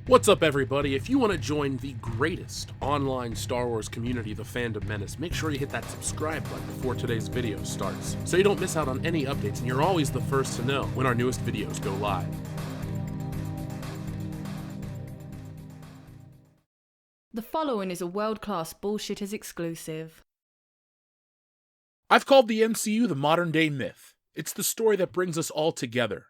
What's up, everybody? If you want to join the greatest online Star Wars community, the Fandom Menace, make sure you hit that subscribe button before today's video starts, so you don't miss out on any updates and you're always the first to know when our newest videos go live. The following is a world-class Bullshitters exclusive. I've called the MCU the modern-day myth. It's the story that brings us all together.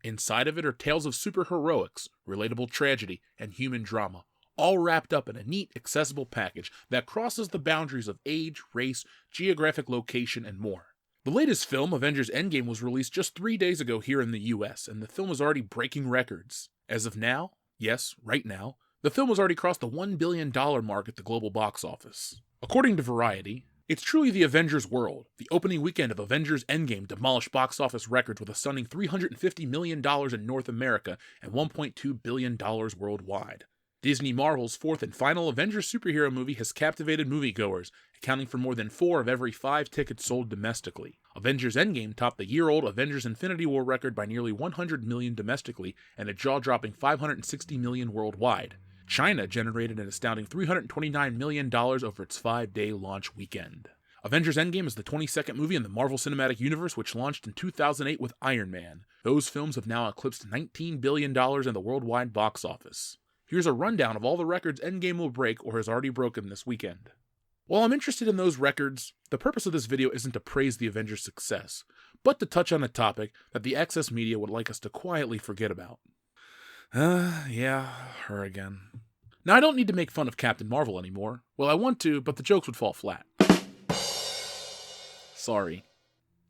Inside of it are tales of superheroics, relatable tragedy, and human drama, all wrapped up in a neat, accessible package that crosses the boundaries of age, race, geographic location, and more. The latest film, Avengers Endgame, was released just 3 days ago here in the US, and the film is already breaking records. As of now, yes, right now, the film has already crossed the $1 billion mark at the global box office. According to Variety, it's truly the Avengers world. The opening weekend of Avengers Endgame demolished box office records with a stunning $350 million in North America and $1.2 billion worldwide. Disney Marvel's fourth and final Avengers superhero movie has captivated moviegoers, accounting for more than 4 of every 5 tickets sold domestically. Avengers Endgame topped the year-old Avengers Infinity War record by nearly 100 million domestically and a jaw-dropping 560 million worldwide. China generated an astounding $329 million over its 5-day launch weekend. Avengers Endgame is the 22nd movie in the Marvel Cinematic Universe, which launched in 2008 with Iron Man. Those films have now eclipsed $19 billion in the worldwide box office. Here's a rundown of all the records Endgame will break or has already broken this weekend. While I'm interested in those records, the purpose of this video isn't to praise the Avengers' success, but to touch on a topic that the excess media would like us to quietly forget about. Yeah, her again. Now, I don't need to make fun of Captain Marvel anymore. Well, I want to, but the jokes would fall flat. Sorry.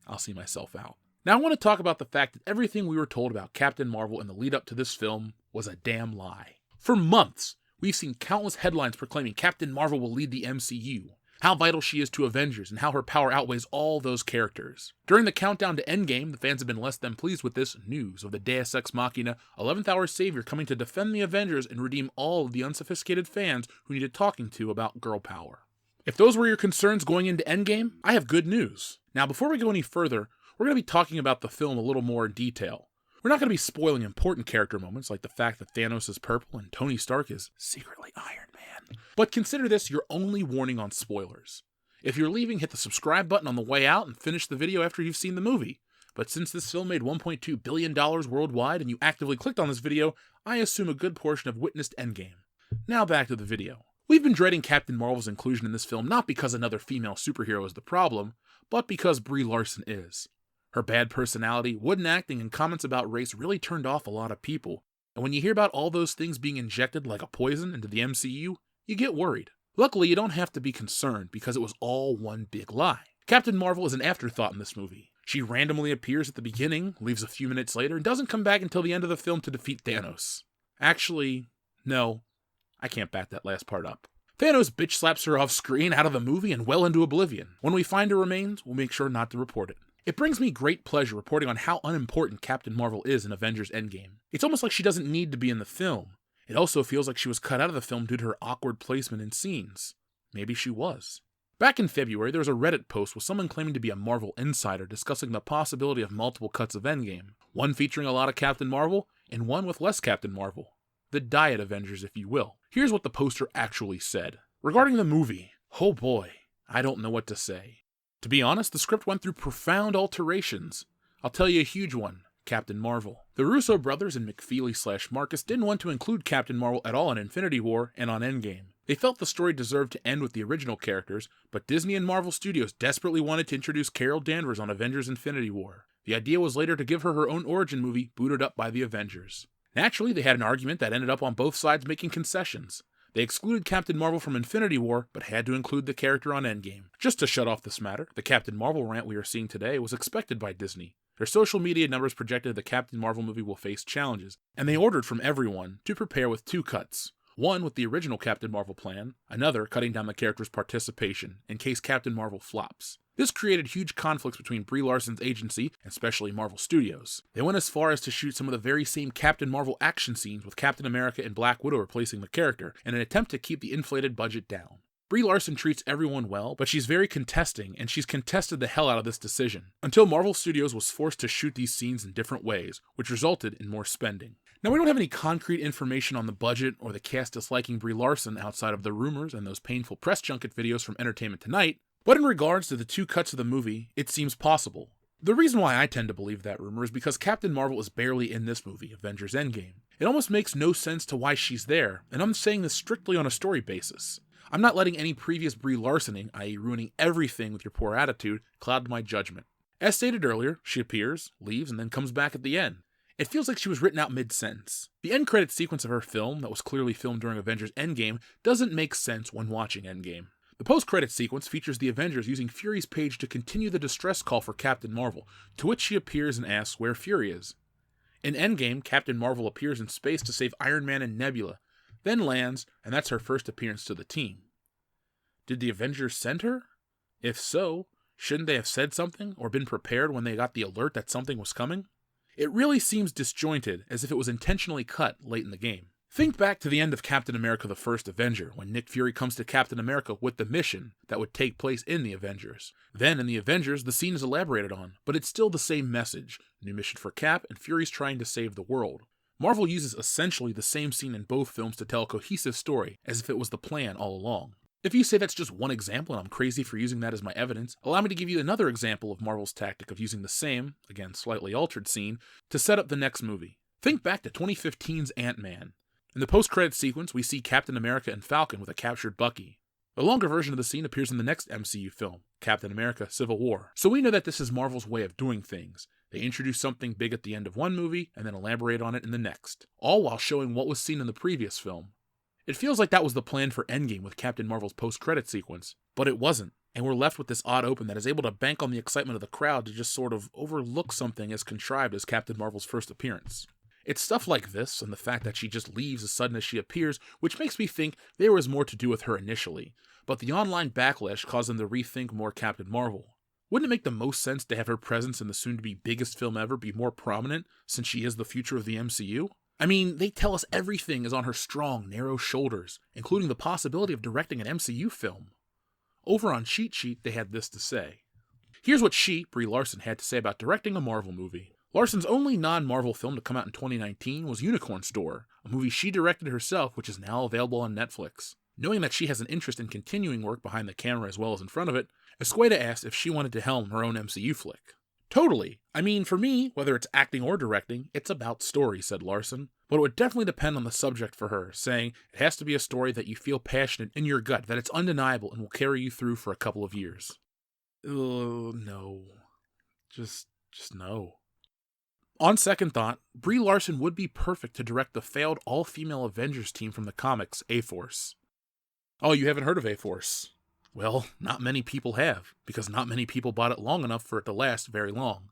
I'll see myself out. Now, I want to talk about the fact that everything we were told about Captain Marvel in the lead up to this film was a damn lie. For months, we've seen countless headlines proclaiming Captain Marvel will lead the MCU, how vital she is to Avengers, and how her power outweighs all those characters. During the countdown to Endgame, the fans have been less than pleased with this news of the Deus Ex Machina, 11th hour savior coming to defend the Avengers and redeem all of the unsophisticated fans who needed talking to about girl power. If those were your concerns going into Endgame, I have good news. Now, before we go any further, we're going to be talking about the film a little more in detail. We're not going to be spoiling important character moments like the fact that Thanos is purple and Tony Stark is secretly Iron Man. But consider this your only warning on spoilers. If you're leaving, hit the subscribe button on the way out and finish the video after you've seen the movie. But since this film made $1.2 billion worldwide and you actively clicked on this video, I assume a good portion have witnessed Endgame. Now back to the video. We've been dreading Captain Marvel's inclusion in this film not because another female superhero is the problem, but because Brie Larson is. Her bad personality, wooden acting, and comments about race really turned off a lot of people, and when you hear about all those things being injected like a poison into the MCU, you get worried. Luckily, you don't have to be concerned because it was all one big lie. Captain Marvel is an afterthought in this movie. She randomly appears at the beginning, leaves a few minutes later, and doesn't come back until the end of the film to defeat Thanos. Actually, no, I can't back that last part up. Thanos bitch slaps her off screen, out of the movie, and well into oblivion. When we find her remains, we'll make sure not to report it. It brings me great pleasure reporting on how unimportant Captain Marvel is in Avengers Endgame. It's almost like she doesn't need to be in the film. It also feels like she was cut out of the film due to her awkward placement in scenes. Maybe she was. Back in February, there was a Reddit post with someone claiming to be a Marvel insider discussing the possibility of multiple cuts of Endgame, one featuring a lot of Captain Marvel, and one with less Captain Marvel. The Diet Avengers, if you will. Here's what the poster actually said. Regarding the movie, oh boy, I don't know what to say. To be honest, the script went through profound alterations. I'll tell you a huge one, Captain Marvel. The Russo brothers and McFeely/Marcus didn't want to include Captain Marvel at all in Infinity War and on Endgame. They felt the story deserved to end with the original characters, but Disney and Marvel Studios desperately wanted to introduce Carol Danvers on Avengers Infinity War. The idea was later to give her her own origin movie booted up by the Avengers. Naturally, they had an argument that ended up on both sides making concessions. They excluded Captain Marvel from Infinity War, but had to include the character on Endgame. Just to shut off this matter, the Captain Marvel rant we are seeing today was expected by Disney. Their social media numbers projected the Captain Marvel movie will face challenges, and they ordered from everyone to prepare with 2 cuts. One with the original Captain Marvel plan, another cutting down the character's participation in case Captain Marvel flops. This created huge conflicts between Brie Larson's agency, and especially Marvel Studios. They went as far as to shoot some of the very same Captain Marvel action scenes with Captain America and Black Widow replacing the character, in an attempt to keep the inflated budget down. Brie Larson treats everyone well, but she's very contesting, and she's contested the hell out of this decision, until Marvel Studios was forced to shoot these scenes in different ways, which resulted in more spending. Now, we don't have any concrete information on the budget or the cast disliking Brie Larson outside of the rumors and those painful press junket videos from Entertainment Tonight, but in regards to the two cuts of the movie, it seems possible. The reason why I tend to believe that rumor is because Captain Marvel is barely in this movie, Avengers Endgame. It almost makes no sense to why she's there, and I'm saying this strictly on a story basis. I'm not letting any previous Brie Larsoning, i.e. ruining everything with your poor attitude, cloud my judgment. As stated earlier, she appears, leaves, and then comes back at the end. It feels like she was written out mid-sentence. The end credit sequence of her film, that was clearly filmed during Avengers Endgame, doesn't make sense when watching Endgame. The post-credit sequence features the Avengers using Fury's page to continue the distress call for Captain Marvel, to which she appears and asks where Fury is. In Endgame, Captain Marvel appears in space to save Iron Man and Nebula, then lands, and that's her first appearance to the team. Did the Avengers send her? If so, shouldn't they have said something, or been prepared when they got the alert that something was coming? It really seems disjointed, as if it was intentionally cut late in the game. Think back to the end of Captain America the First Avenger, when Nick Fury comes to Captain America with the mission that would take place in the Avengers. Then in the Avengers, the scene is elaborated on, but it's still the same message. New mission for Cap, and Fury's trying to save the world. Marvel uses essentially the same scene in both films to tell a cohesive story, as if it was the plan all along. If you say that's just one example and I'm crazy for using that as my evidence, allow me to give you another example of Marvel's tactic of using the same, again slightly altered scene, to set up the next movie. Think back to 2015's Ant-Man. In the post-credits sequence, we see Captain America and Falcon with a captured Bucky. A longer version of the scene appears in the next MCU film, Captain America: Civil War. So we know that this is Marvel's way of doing things. They introduce something big at the end of one movie and then elaborate on it in the next, all while showing what was seen in the previous film. It feels like that was the plan for Endgame with Captain Marvel's post-credit sequence, but it wasn't, and we're left with this odd open that is able to bank on the excitement of the crowd to just sort of overlook something as contrived as Captain Marvel's first appearance. It's stuff like this, and the fact that she just leaves as sudden as she appears, which makes me think there was more to do with her initially, but the online backlash caused them to rethink more Captain Marvel. Wouldn't it make the most sense to have her presence in the soon-to-be biggest film ever be more prominent, since she is the future of the MCU? I mean, they tell us everything is on her strong, narrow shoulders, including the possibility of directing an MCU film. Over on Cheat Sheet, they had this to say. Here's what Brie Larson, had to say about directing a Marvel movie. Larson's only non-Marvel film to come out in 2019 was Unicorn Store, a movie she directed herself, which is now available on Netflix. Knowing that she has an interest in continuing work behind the camera as well as in front of it, Esqueda asked if she wanted to helm her own MCU flick. Totally. I mean, for me, whether it's acting or directing, it's about story, said Larson. But it would definitely depend on the subject for her, saying it has to be a story that you feel passionate in your gut, that it's undeniable and will carry you through for a couple of years. No. Just no. On second thought, Brie Larson would be perfect to direct the failed all-female Avengers team from the comics, A-Force. Oh, you haven't heard of A-Force? Well, not many people have, because not many people bought it long enough for it to last very long.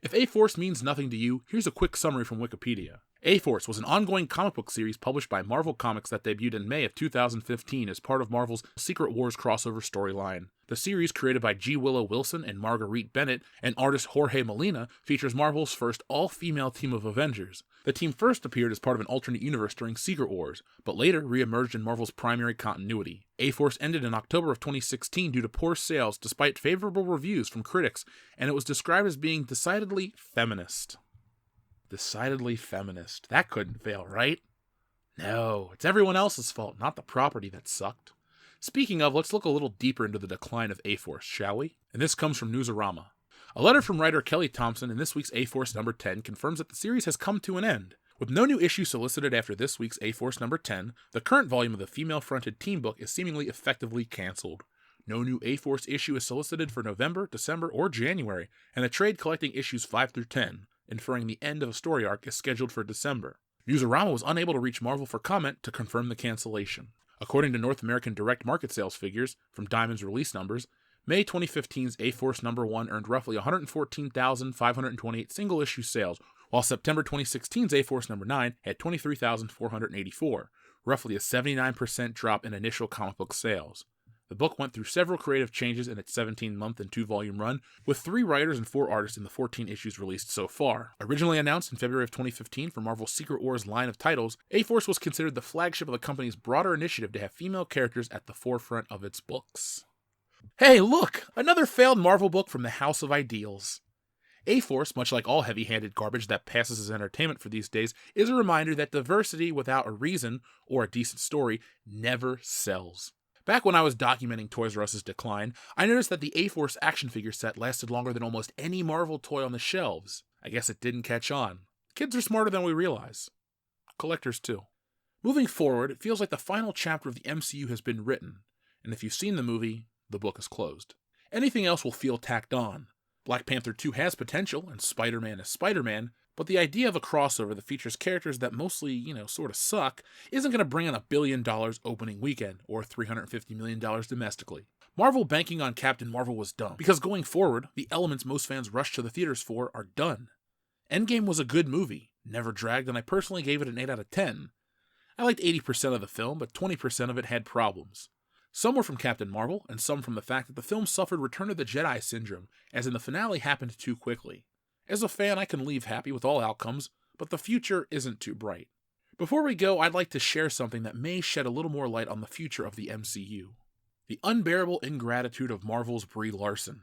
If A-Force means nothing to you, here's a quick summary from Wikipedia. A-Force was an ongoing comic book series published by Marvel Comics that debuted in May of 2015 as part of Marvel's Secret Wars crossover storyline. The series, created by G. Willow Wilson and Marguerite Bennett and artist Jorge Molina, features Marvel's first all-female team of Avengers. The team first appeared as part of an alternate universe during Secret Wars, but later re-emerged in Marvel's primary continuity. A-Force ended in October of 2016 due to poor sales despite favorable reviews from critics, and it was described as being decidedly feminist. Decidedly feminist. That couldn't fail, right? No, it's everyone else's fault, not the property that sucked. Speaking of, let's look a little deeper into the decline of A-Force, shall we? And this comes from Newsarama. A letter from writer Kelly Thompson in this week's A-Force number 10 confirms that the series has come to an end. With no new issue solicited after this week's A-Force number 10, the current volume of the female-fronted team book is seemingly effectively cancelled. No new A-Force issue is solicited for November, December, or January, and the trade collecting issues 5 through 10, inferring the end of a story arc, is scheduled for December. Newsarama was unable to reach Marvel for comment to confirm the cancellation. According to North American direct market sales figures from Diamond's release numbers, May 2015's A-Force number 1 earned roughly 114,528 single-issue sales, while September 2016's A-Force number 9 had 23,484, roughly a 79% drop in initial comic book sales. The book went through several creative changes in its 17-month and 2-volume run, with 3 writers and 4 artists in the 14 issues released so far. Originally announced in February of 2015 for Marvel's Secret Wars line of titles, A-Force was considered the flagship of the company's broader initiative to have female characters at the forefront of its books. Hey, look! Another failed Marvel book from the House of Ideals. A-Force, much like all heavy-handed garbage that passes as entertainment for these days, is a reminder that diversity without a reason or a decent story never sells. Back when I was documenting Toys R Us's decline, I noticed that the A-Force action figure set lasted longer than almost any Marvel toy on the shelves. I guess it didn't catch on. Kids are smarter than we realize. Collectors too. Moving forward, it feels like the final chapter of the MCU has been written, and if you've seen the movie, the book is closed. Anything else will feel tacked on. Black Panther 2 has potential, and Spider-Man is Spider-Man, but the idea of a crossover that features characters that mostly, sort of suck, isn't going to bring in $1 billion opening weekend, or $350 million domestically. Marvel banking on Captain Marvel was dumb, because going forward, the elements most fans rush to the theaters for are done. Endgame was a good movie, never dragged, and I personally gave it an 8 out of 10. I liked 80% of the film, but 20% of it had problems. Some were from Captain Marvel, and some from the fact that the film suffered Return of the Jedi syndrome, as in the finale happened too quickly. As a fan, I can leave happy with all outcomes, but the future isn't too bright. Before we go, I'd like to share something that may shed a little more light on the future of the MCU. The unbearable ingratitude of Marvel's Brie Larson.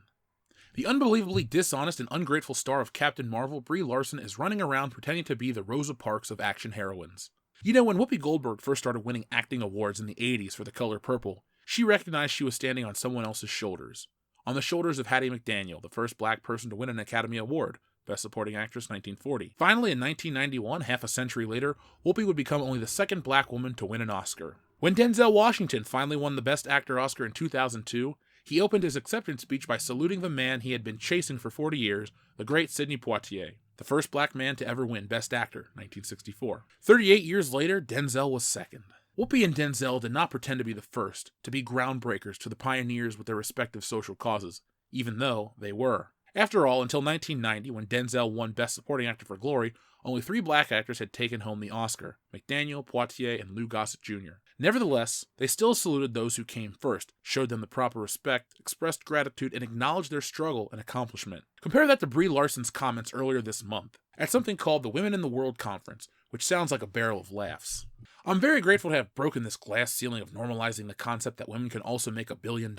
The unbelievably dishonest and ungrateful star of Captain Marvel, Brie Larson, is running around pretending to be the Rosa Parks of action heroines. When Whoopi Goldberg first started winning acting awards in the 80s for The Color Purple, she recognized she was standing on someone else's shoulders. On the shoulders of Hattie McDaniel, the first black person to win an Academy Award, Best Supporting Actress 1940. Finally, in 1991, half a century later, Whoopi would become only the second black woman to win an Oscar. When Denzel Washington finally won the Best Actor Oscar in 2002, he opened his acceptance speech by saluting the man he had been chasing for 40 years, the great Sidney Poitier, the first black man to ever win Best Actor, 1964. 38 years later, Denzel was second. Whoopi and Denzel did not pretend to be the first, to be groundbreakers to the pioneers with their respective social causes, even though they were. After all, until 1990, when Denzel won Best Supporting Actor for Glory, only 3 black actors had taken home the Oscar: McDaniel, Poitier, and Lou Gossett Jr. Nevertheless, they still saluted those who came first, showed them the proper respect, expressed gratitude, and acknowledged their struggle and accomplishment. Compare that to Brie Larson's comments earlier this month, at something called the Women in the World Conference, which sounds like a barrel of laughs. I'm very grateful to have broken this glass ceiling of normalizing the concept that women can also make $1 billion.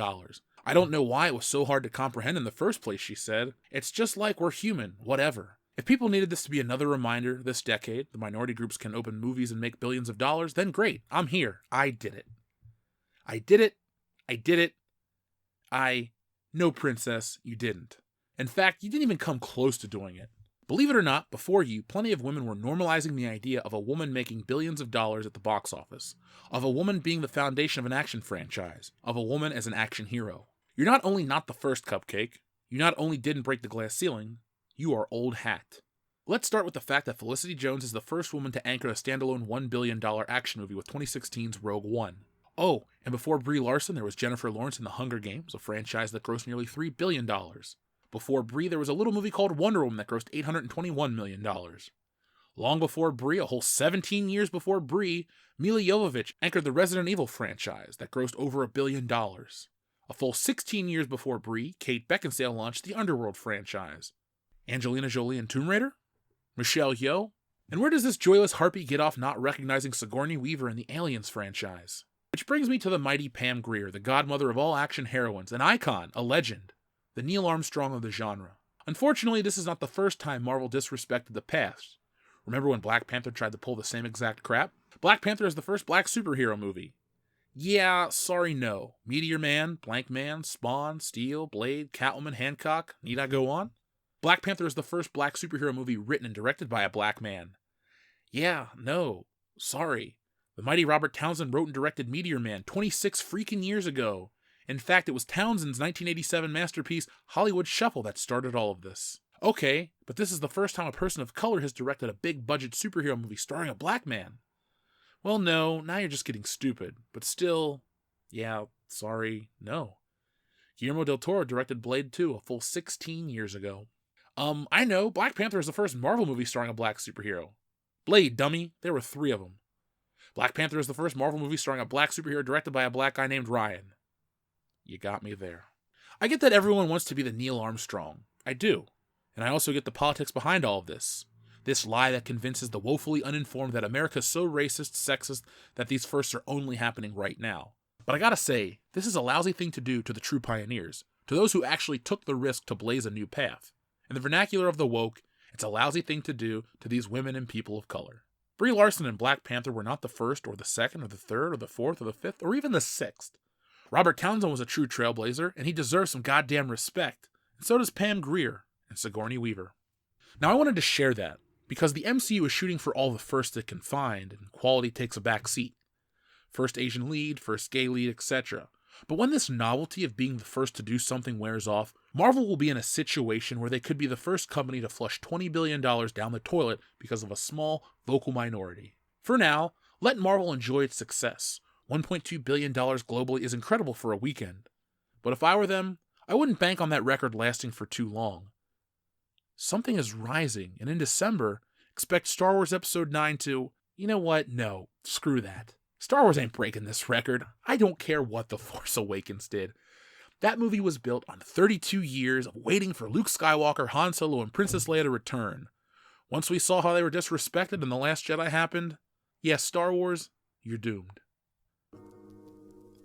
I don't know why it was so hard to comprehend in the first place, she said. It's just like we're human, whatever. If people needed this to be another reminder this decade, the minority groups can open movies and make billions of dollars, then great, I'm here. I did it. I did it. I did it. No, princess, you didn't. In fact, you didn't even come close to doing it. Believe it or not, before you, plenty of women were normalizing the idea of a woman making billions of dollars at the box office, of a woman being the foundation of an action franchise, of a woman as an action hero. You're not only not the first cupcake, you not only didn't break the glass ceiling, you are old hat. Let's start with the fact that Felicity Jones is the first woman to anchor a standalone $1 billion action movie with 2016's Rogue One. Oh, and before Brie Larson, there was Jennifer Lawrence in The Hunger Games, a franchise that grossed nearly $3 billion. Before Brie, there was a little movie called Wonder Woman that grossed $821 million. Long before Brie, a whole 17 years before Brie, Mila Jovovich anchored the Resident Evil franchise that grossed over $1 billion. A full 16 years before Brie, Kate Beckinsale launched the Underworld franchise. Angelina Jolie in Tomb Raider? Michelle Yeoh? And where does this joyless harpy get off not recognizing Sigourney Weaver in the Aliens franchise? Which brings me to the mighty Pam Grier, the godmother of all action heroines, an icon, a legend, the Neil Armstrong of the genre. Unfortunately, this is not the first time Marvel disrespected the past. Remember when Black Panther tried to pull the same exact crap? Black Panther is the first black superhero movie. Yeah, sorry, no. Meteor Man, Blank Man, Spawn, Steel, Blade, Catwoman, Hancock. Need I go on? Black Panther is the first black superhero movie written and directed by a black man. Yeah, no. Sorry. The mighty Robert Townsend wrote and directed Meteor Man 26 freaking years ago. In fact, it was Townsend's 1987 masterpiece, Hollywood Shuffle, that started all of this. Okay, but this is the first time a person of color has directed a big-budget superhero movie starring a black man. Well, no, now you're just getting stupid. But still, yeah, sorry, no. Guillermo del Toro directed Blade 2 a full 16 years ago. I know, Black Panther is the first Marvel movie starring a black superhero. Blade, dummy, there were 3 of them. Black Panther is the first Marvel movie starring a black superhero directed by a black guy named Ryan. You got me there. I get that everyone wants to be the Neil Armstrong. I do. And I also get the politics behind all of this. This lie that convinces the woefully uninformed that America's so racist, sexist, that these firsts are only happening right now. But I gotta say, this is a lousy thing to do to the true pioneers, to those who actually took the risk to blaze a new path. In the vernacular of the woke, it's a lousy thing to do to these women and people of color. Brie Larson and Black Panther were not the first, or the second, or the third, or the fourth, or the fifth, or even the sixth. Robert Townsend was a true trailblazer, and he deserves some goddamn respect. And so does Pam Grier and Sigourney Weaver. Now I wanted to share that, because the MCU is shooting for all the firsts it can find, and quality takes a back seat. First Asian lead, first gay lead, etc. But when this novelty of being the first to do something wears off, Marvel will be in a situation where they could be the first company to flush $20 billion down the toilet because of a small, vocal minority. For now, let Marvel enjoy its success. $1.2 billion globally is incredible for a weekend. But if I were them, I wouldn't bank on that record lasting for too long. Something is rising, and in December, expect Star Wars Episode 9 to, you know what, no, screw that. Star Wars ain't breaking this record. I don't care what The Force Awakens did. That movie was built on 32 years of waiting for Luke Skywalker, Han Solo, and Princess Leia to return. Once we saw how they were disrespected and The Last Jedi happened, yes, Star Wars, you're doomed.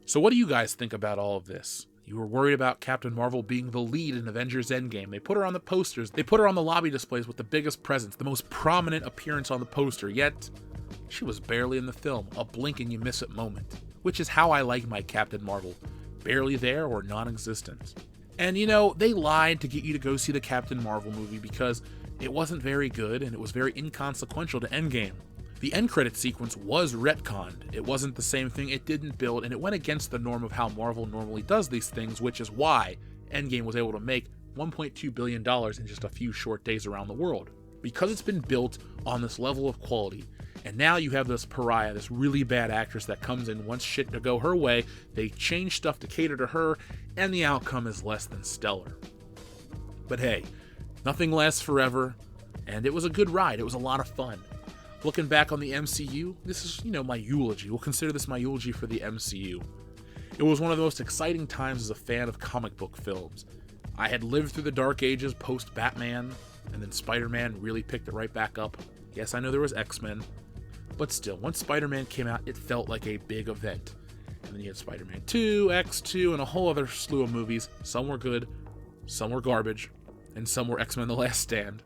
So what do you guys think about all of this? You were worried about Captain Marvel being the lead in Avengers Endgame. They put her on the posters. They put her on the lobby displays with the biggest presence, the most prominent appearance on the poster, yet she was barely in the film, a blink and you miss it moment, which is how I like my Captain Marvel, barely there or non-existent. And you know, they lied to get you to go see the Captain Marvel movie because it wasn't very good and it was very inconsequential to Endgame. The end credit sequence was retconned. It wasn't the same thing, it didn't build, and it went against the norm of how Marvel normally does these things, which is why Endgame was able to make $1.2 billion in just a few short days around the world. Because it's been built on this level of quality, and now you have this pariah, this really bad actress that comes in, wants shit to go her way, they change stuff to cater to her, and the outcome is less than stellar. But hey, nothing lasts forever, and it was a good ride, it was a lot of fun. Looking back on the MCU, this is, my eulogy. We'll consider this my eulogy for the MCU. It was one of the most exciting times as a fan of comic book films. I had lived through the dark ages post-Batman, and then Spider-Man really picked it right back up. Yes, I know there was X-Men, but still, once Spider-Man came out, it felt like a big event. And then you had Spider-Man 2, X2, and a whole other slew of movies. Some were good, some were garbage, and some were X-Men The Last Stand.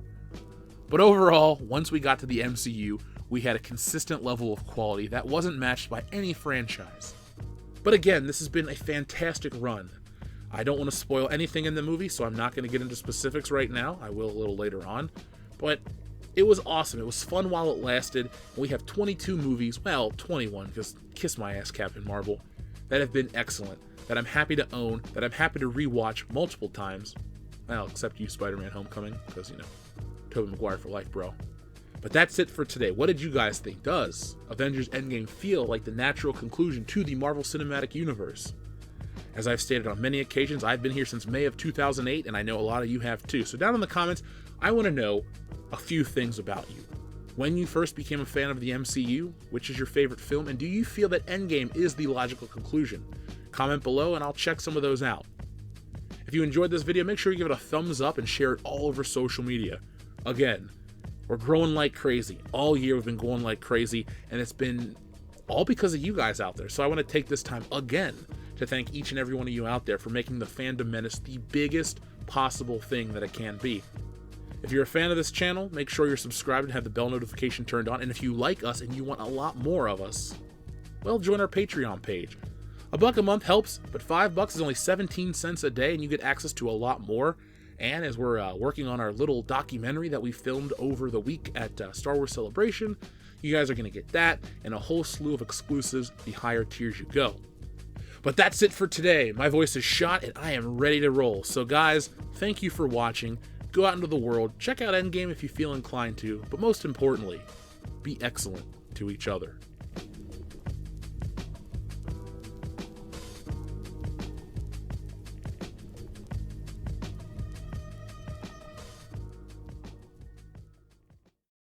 But overall, once we got to the MCU, we had a consistent level of quality that wasn't matched by any franchise. But again, this has been a fantastic run. I don't want to spoil anything in the movie, so I'm not going to get into specifics right now. I will a little later on. But it was awesome. It was fun while it lasted. We have 22 movies, well, 21, because kiss my ass, Captain Marvel, that have been excellent, that I'm happy to own, that I'm happy to rewatch multiple times. Well, except you, Spider-Man Homecoming, because, Tobey Maguire for life, bro. But that's it for today. What did you guys think? Does Avengers Endgame feel like the natural conclusion to the Marvel Cinematic Universe? As I've stated on many occasions, I've been here since May of 2008, and I know a lot of you have too. So down in the comments, I want to know a few things about you. When you first became a fan of the MCU, which is your favorite film, and do you feel that Endgame is the logical conclusion? Comment below and I'll check some of those out. If you enjoyed this video, make sure you give it a thumbs up and share it all over social media. Again, we're growing like crazy. All year we've been going like crazy, and it's been all because of you guys out there. So I want to take this time again to thank each and every one of you out there for making the Fandom Menace the biggest possible thing that it can be. If you're a fan of this channel, make sure you're subscribed and have the bell notification turned on. And if you like us and you want a lot more of us, well, join our Patreon page. $1 a month helps, but $5 is only 17 cents a day, and you get access to a lot more. And as we're working on our little documentary that we filmed over the week at Star Wars Celebration, you guys are going to get that and a whole slew of exclusives the higher tiers you go. But that's it for today. My voice is shot and I am ready to roll. So guys, thank you for watching. Go out into the world, check out Endgame if you feel inclined to, but most importantly, be excellent to each other.